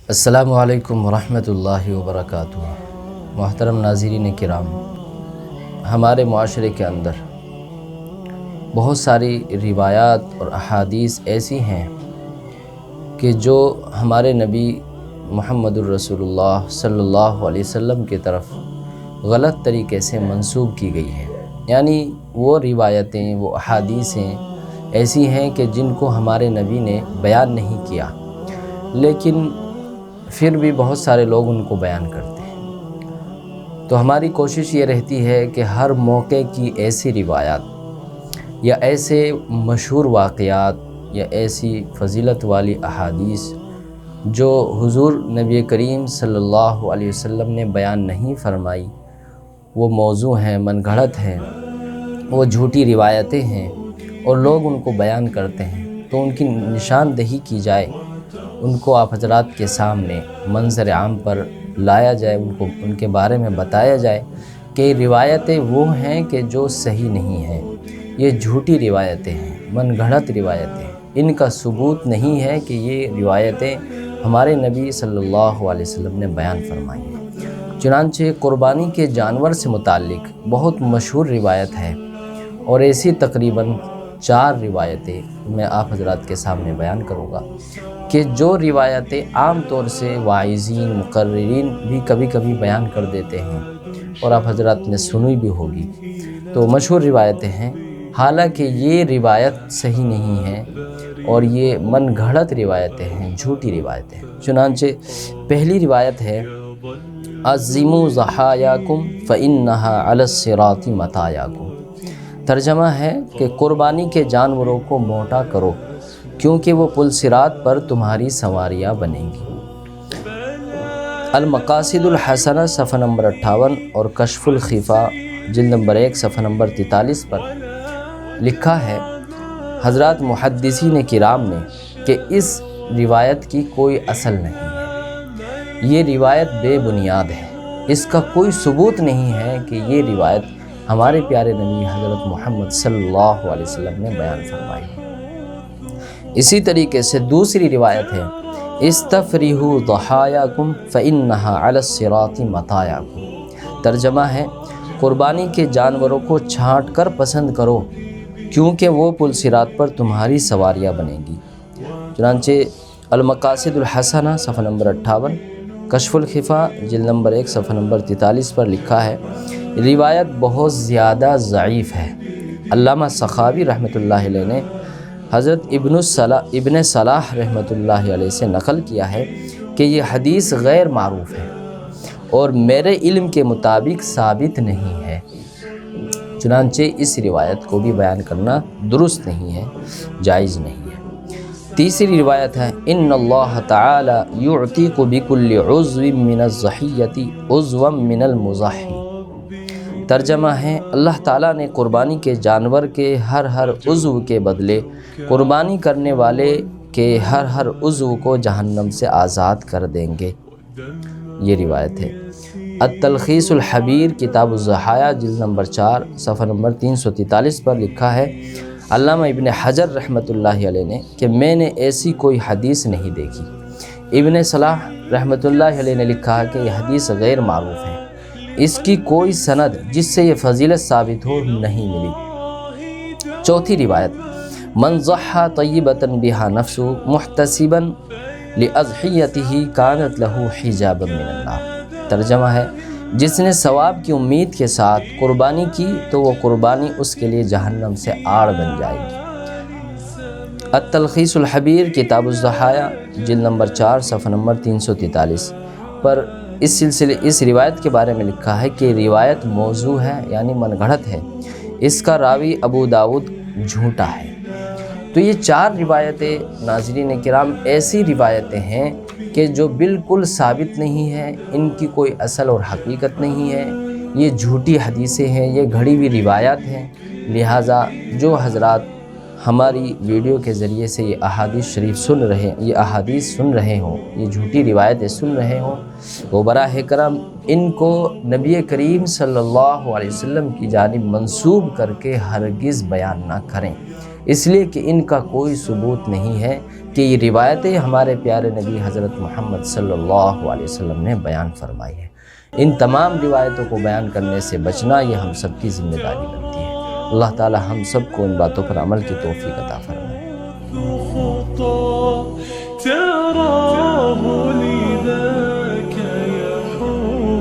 السلام علیکم ورحمۃ اللہ وبرکاتہ۔ محترم ناظرین کرام، ہمارے معاشرے کے اندر بہت ساری روایات اور احادیث ایسی ہیں کہ جو ہمارے نبی محمد الرسول اللہ صلی اللہ علیہ وسلم کی طرف غلط طریقے سے منسوب کی گئی ہیں۔ یعنی وہ روایتیں، وہ احادیثیں ایسی ہیں کہ جن کو ہمارے نبی نے بیان نہیں کیا، لیکن پھر بھی بہت سارے لوگ ان کو بیان کرتے ہیں۔ تو ہماری کوشش یہ رہتی ہے کہ ہر موقع کی ایسی روایات یا ایسے مشہور واقعات یا ایسی فضیلت والی احادیث جو حضور نبی کریم صلی اللہ علیہ وسلم نے بیان نہیں فرمائی، وہ موضوع ہیں، من گھڑت ہیں، وہ جھوٹی روایتیں ہیں اور لوگ ان کو بیان کرتے ہیں، تو ان کی نشاندہی کی جائے، ان کو آپ حضرات کے سامنے منظر عام پر لایا جائے، ان کے بارے میں بتایا جائے کہ روایتیں وہ ہیں کہ جو صحیح نہیں ہیں، یہ جھوٹی روایتیں ہیں، من گھڑت روایتیں ہیں، ان کا ثبوت نہیں ہے کہ یہ روایتیں ہمارے نبی صلی اللہ علیہ وسلم نے بیان فرمائی ہیں۔ چنانچہ قربانی کے جانور سے متعلق بہت مشہور روایت ہے، اور ایسی تقریباً 4 روایتیں میں آپ حضرات کے سامنے بیان کروں گا کہ جو روایتیں عام طور سے واعظین، مقررین بھی کبھی کبھی بیان کر دیتے ہیں اور آپ حضرات نے سنی بھی ہوگی۔ تو مشہور روایتیں ہیں، حالانکہ یہ روایت صحیح نہیں ہے اور یہ من گھڑت روایتیں ہیں، جھوٹی روایتیں ہیں۔ چنانچہ پہلی روایت ہے عظموا ضحایاکم فإنہا علی الصراط مطایاکم۔ ترجمہ ہے کہ قربانی کے جانوروں کو موٹا کرو کیونکہ وہ پل صراط پر تمہاری سواریاں بنیں گی۔ المقاصد الحسنہ صفحہ نمبر 58 اور کشف الخفا جلد نمبر 1 صفحہ نمبر 43 پر لکھا ہے حضرات محدثین کرام نے کہ اس روایت کی کوئی اصل نہیں ہے، یہ روایت بے بنیاد ہے، اس کا کوئی ثبوت نہیں ہے کہ یہ روایت ہمارے پیارے نبی حضرت محمد صلی اللہ علیہ وسلم نے بیان فرمائی ہے۔ اسی طریقے سے دوسری روایت ہے استفریحوا ضحایاکم فإنہا علی الصراط مطایاکم۔ ترجمہ ہے قربانی کے جانوروں کو چھانٹ کر پسند کرو کیونکہ وہ پل صراط پر تمہاری سواریاں بنیں گی۔ چنانچہ المقاصد الحسنہ صفحہ نمبر 58، کشف الخفا جلد نمبر 1 صفحہ نمبر 43 پر لکھا ہے روایت بہت زیادہ ضعیف ہے۔ علامہ سخاوی رحمۃ اللہ علیہ نے حضرت ابن صلاح رحمۃ اللہ علیہ سے نقل کیا ہے کہ یہ حدیث غیر معروف ہے اور میرے علم کے مطابق ثابت نہیں ہے، چنانچہ اس روایت کو بھی بیان کرنا درست نہیں ہے، جائز نہیں ہے۔ تیسری روایت ہے ان اللہ تعالی یعتق بکل عضو من الضحیۃ عضوا من المضحی۔ ترجمہ ہے اللہ تعالیٰ نے قربانی کے جانور کے ہر عضو کے بدلے قربانی کرنے والے کے ہر عضو کو جہنم سے آزاد کر دیں گے، یہ روایت ہے۔ التلخیص الحبیر کتاب الضحایا جلد نمبر 4 صفحہ نمبر 343 پر لکھا ہے علامہ ابن حجر رحمۃ اللہ علیہ نے کہ میں نے ایسی کوئی حدیث نہیں دیکھی۔ ابن صلاح رحمۃ اللہ علیہ نے لکھا ہے کہ یہ حدیث غیر معروف ہے، اس کی کوئی سند جس سے یہ فضیلت ثابت ہو نہیں ملی۔ چوتھی روایت من ضحى طیبۃ بها نفسه محتسبا لاضحیتہ کانت له حجابا من النار۔ ترجمہ ہے جس نے ثواب کی امید کے ساتھ قربانی کی تو وہ قربانی اس کے لیے جہنم سے آڑ بن جائے گی۔ التلخیص الحبیر کتاب الضحایا جلد نمبر 4 صفحہ نمبر 343 پر اس روایت کے بارے میں لکھا ہے کہ روایت موضوع ہے، یعنی من گھڑت ہے، اس کا راوی ابو داؤد جھوٹا ہے۔ تو یہ 4 روایتیں ناظرین کرام ایسی روایتیں ہیں کہ جو بالکل ثابت نہیں ہیں، ان کی کوئی اصل اور حقیقت نہیں ہے، یہ جھوٹی حدیثیں ہیں، یہ گھڑی ہوئی روایات ہیں۔ لہٰذا جو حضرات ہماری ویڈیو کے ذریعے سے یہ احادیث سن رہے ہوں، یہ جھوٹی روایتیں سن رہے ہوں، وہ براہ کرم ان کو نبی کریم صلی اللہ علیہ وسلم کی جانب منسوب کر کے ہرگز بیان نہ کریں، اس لیے کہ ان کا کوئی ثبوت نہیں ہے کہ یہ روایتیں ہمارے پیارے نبی حضرت محمد صلی اللہ علیہ وسلم نے بیان فرمائی ہیں۔ ان تمام روایتوں کو بیان کرنے سے بچنا یہ ہم سب کی ذمہ داری بنتی ہے۔ اللہ تعالی ہم سب کو ان باتوں پر عمل کی توفیق عطا فرمائے۔